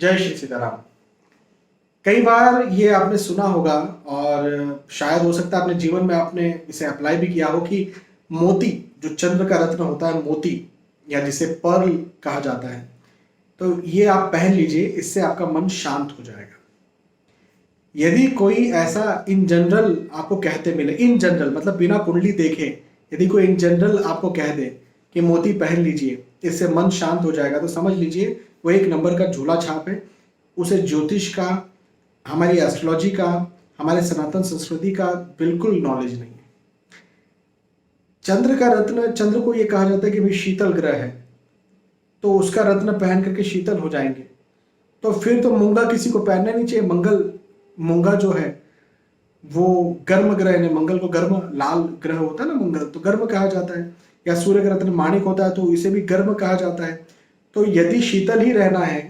जय श्री सीताराम। कई बार ये आपने सुना होगा और शायद हो सकता है अपने जीवन में आपने इसे अप्लाई भी किया हो कि मोती, जो चंद्र का रत्न होता है, मोती या जिसे पर्ल कहा जाता है, तो ये आप पहन लीजिए, इससे आपका मन शांत हो जाएगा। यदि कोई ऐसा इन जनरल आपको कहते मिले, इन जनरल मतलब बिना कुंडली देखे, यदि कोई इन जनरल आपको कह दे कि मोती पहन लीजिए, इससे मन शांत हो जाएगा, तो समझ लीजिए वो एक नंबर का झूला छाप है। उसे ज्योतिष का, हमारी एस्ट्रोलॉजी का, हमारे सनातन संस्कृति का बिल्कुल नॉलेज नहीं है। चंद्र का रत्न, चंद्र को यह कहा जाता है कि भाई शीतल ग्रह है, तो उसका रत्न पहन करके शीतल हो जाएंगे। तो फिर तो मूंगा किसी को पहनना नहीं चाहिए। मंगल, मूंगा जो है वो गर्म ग्रह है, मंगल को गर्म, लाल ग्रह होता है ना मंगल, तो गर्म कहा जाता है। या सूर्य का रत्न माणिक होता है, तो इसे भी गर्म कहा जाता है। तो यदि शीतल ही रहना है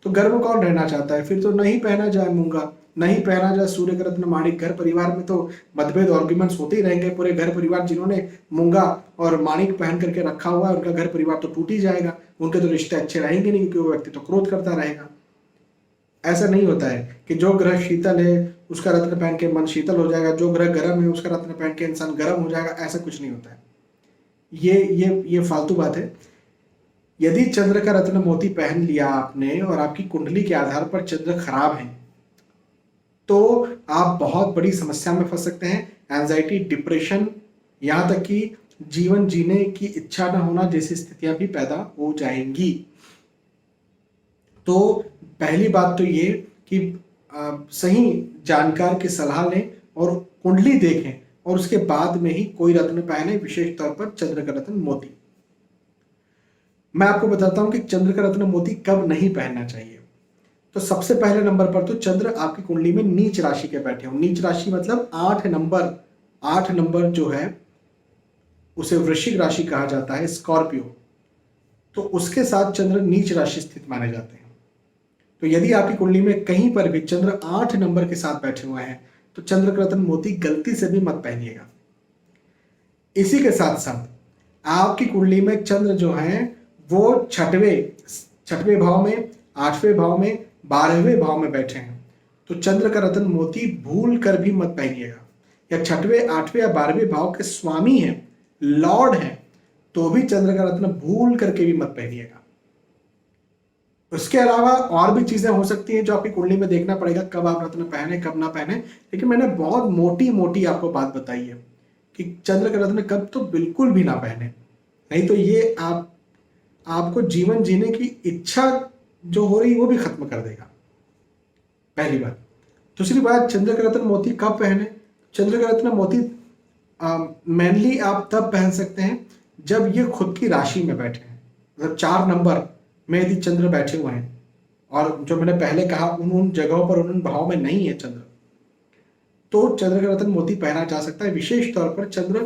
तो गर्म कौन रहना चाहता है? फिर तो नहीं पहना जाए मूंगा, नहीं पहना जाए सूर्य का रत्न माणिक। घर परिवार में तो मतभेद, आर्ग्यूमेंट्स होते ही रहेंगे। पूरे घर परिवार जिन्होंने मूंगा और माणिक पहन करके रखा हुआ है, उनका घर परिवार तो टूट ही जाएगा, उनके तो रिश्ते अच्छे रहेंगे नहीं, क्योंकि वो व्यक्ति तो क्रोध करता रहेगा। ऐसा नहीं होता है कि जो ग्रह शीतल है उसका रत्न पहन के मन शीतल हो जाएगा, जो ग्रह गर्म है उसका रत्न पहन के इंसान गर्म हो जाएगा। ऐसा कुछ नहीं होता है। ये फालतू बात है। यदि चंद्र का रत्न मोती पहन लिया आपने और आपकी कुंडली के आधार पर चंद्र खराब है, तो आप बहुत बड़ी समस्या में फंस सकते हैं। एंजाइटी, डिप्रेशन, यहां तक कि जीवन जीने की इच्छा न होना जैसी स्थितियां भी पैदा हो जाएंगी। तो पहली बात तो ये कि सही जानकार की सलाह लें और कुंडली देखें, और उसके बाद में ही कोई रत्न पहने, विशेष तौर पर चंद्र का रत्न मोती। मैं आपको बताता हूं कि चंद्र का रत्न मोती कब नहीं पहनना चाहिए। तो सबसे पहले नंबर पर तो चंद्र आपकी कुंडली में नीच राशि के बैठे हो। नीच राशि मतलब 8 नंबर जो है उसे वृश्चिक राशि कहा जाता है, स्कॉर्पियो। तो उसके साथ चंद्र नीच राशि स्थित माने जाते हैं। तो यदि आपकी कुंडली में कहीं पर भी चंद्र 8 नंबर के साथ बैठे हुए हैं, तो चंद्र का रत्न मोती गलती से भी मत पहनिएगा। इसी के साथ साथ आपकी कुंडली में चंद्र जो है वो छठवें भाव में, 8वें भाव में, 12वें भाव में बैठे हैं, तो चंद्र का रत्न मोती भूल कर भी मत पहनिएगा। या 6वें, 8वें या 12वें भाव के स्वामी हैं, लॉर्ड हैं, तो भी चंद्र का रत्न भूल करके भी मत पहनिएगा। उसके अलावा और भी चीजें हो सकती हैं जो आपकी कुंडली में देखना पड़ेगा, कब आप रत्न पहने कब ना पहने। लेकिन मैंने बहुत मोटी मोटी आपको बात बताई है कि चंद्र का रत्न कब तो बिल्कुल भी ना पहने, नहीं तो ये आपको जीवन जीने की इच्छा जो हो रही वो भी खत्म कर देगा। पहली बात। दूसरी बात, चंद्र का रत्न मोती कब पहने? चंद्र का रत्न मोती मेनली आप तब पहन सकते हैं जब ये खुद की राशि में बैठे हैं। मतलब 4 नंबर में यदि चंद्र बैठे हुए हैं, और जो मैंने पहले कहा उन जगहों पर, उन भाव में नहीं है चंद्र, तो चंद्र का रत्न मोती पहना जा सकता है। विशेष तौर पर चंद्र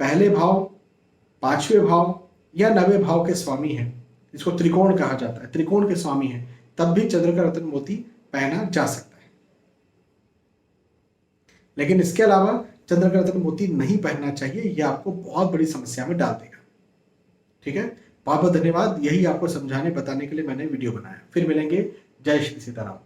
पहले भाव, 5वें भाव या 9वें भाव के स्वामी हैं, जिसको त्रिकोण कहा जाता है, त्रिकोण के स्वामी हैं, तब भी चंद्र का रत्न मोती पहना जा सकता है। लेकिन इसके अलावा चंद्र का रत्न मोती नहीं पहनना चाहिए, यह आपको बहुत बड़ी समस्या में डाल देगा। ठीक है, बहुत बहुत धन्यवाद। यही आपको समझाने बताने के लिए मैंने वीडियो बनाया। फिर मिलेंगे। जय श्री सीताराम।